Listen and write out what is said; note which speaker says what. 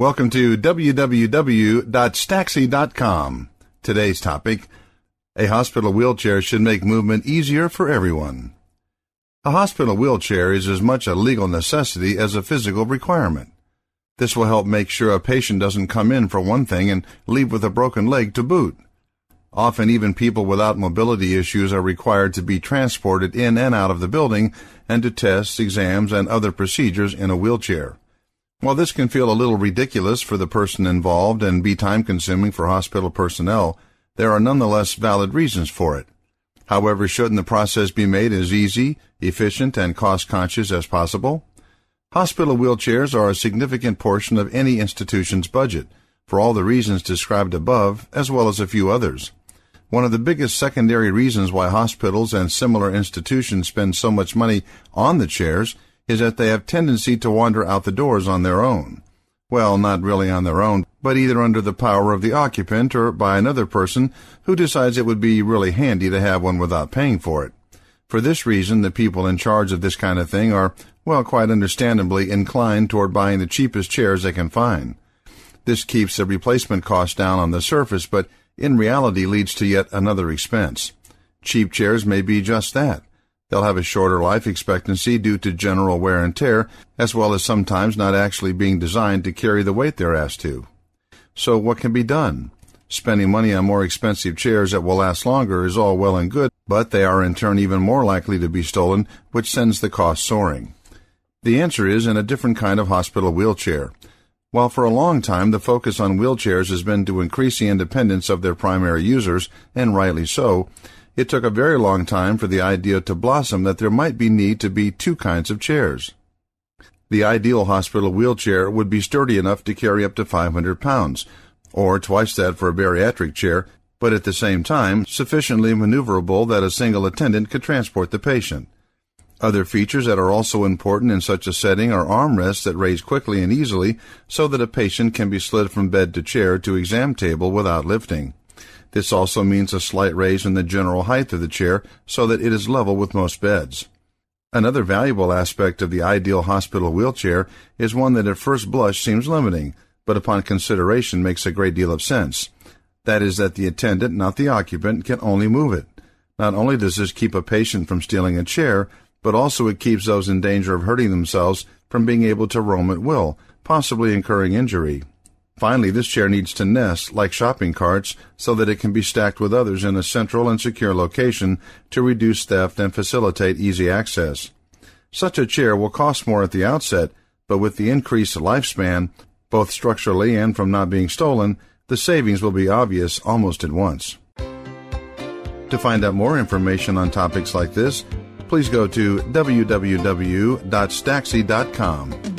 Speaker 1: Welcome to www.staxi.com. Today's topic, a hospital wheelchair should make movement easier for everyone. A hospital wheelchair is as much a legal necessity as a physical requirement. This will help make sure a patient doesn't come in for one thing and leave with a broken leg to boot. Often even people without mobility issues are required to be transported in and out of the building and to tests, exams, and other procedures in a wheelchair. While this can feel a little ridiculous for the person involved and be time-consuming for hospital personnel, there are nonetheless valid reasons for it. However, shouldn't the process be made as easy, efficient, and cost-conscious as possible? Hospital wheelchairs are a significant portion of any institution's budget, for all the reasons described above, as well as a few others. One of the biggest secondary reasons why hospitals and similar institutions spend so much money on the chairs is that they have tendency to wander out the doors on their own. Well, not really on their own, but either under the power of the occupant or by another person who decides it would be really handy to have one without paying for it. For this reason, the people in charge of this kind of thing are, well, quite understandably inclined toward buying the cheapest chairs they can find. This keeps the replacement cost down on the surface, but in reality leads to yet another expense. Cheap chairs may be just that. They'll have a shorter life expectancy due to general wear and tear, as well as sometimes not actually being designed to carry the weight they're asked to. So what can be done? Spending money on more expensive chairs that will last longer is all well and good, but they are in turn even more likely to be stolen, which sends the cost soaring. The answer is in a different kind of hospital wheelchair. While for a long time the focus on wheelchairs has been to increase the independence of their primary users, and rightly so, it took a very long time for the idea to blossom that there might be need to be two kinds of chairs. The ideal hospital wheelchair would be sturdy enough to carry up to 500 pounds, or twice that for a bariatric chair, but at the same time sufficiently maneuverable that a single attendant could transport the patient. Other features that are also important in such a setting are armrests that raise quickly and easily so that a patient can be slid from bed to chair to exam table without lifting. This also means a slight raise in the general height of the chair so that it is level with most beds. Another valuable aspect of the ideal hospital wheelchair is one that at first blush seems limiting, but upon consideration makes a great deal of sense. That is that the attendant, not the occupant, can only move it. Not only does this keep a patient from stealing a chair, but also it keeps those in danger of hurting themselves from being able to roam at will, possibly incurring injury. Finally, this chair needs to nest like shopping carts so that it can be stacked with others in a central and secure location to reduce theft and facilitate easy access. Such a chair will cost more at the outset, but with the increased lifespan, both structurally and from not being stolen, the savings will be obvious almost at once. To find out more information on topics like this, please go to www.staxi.com.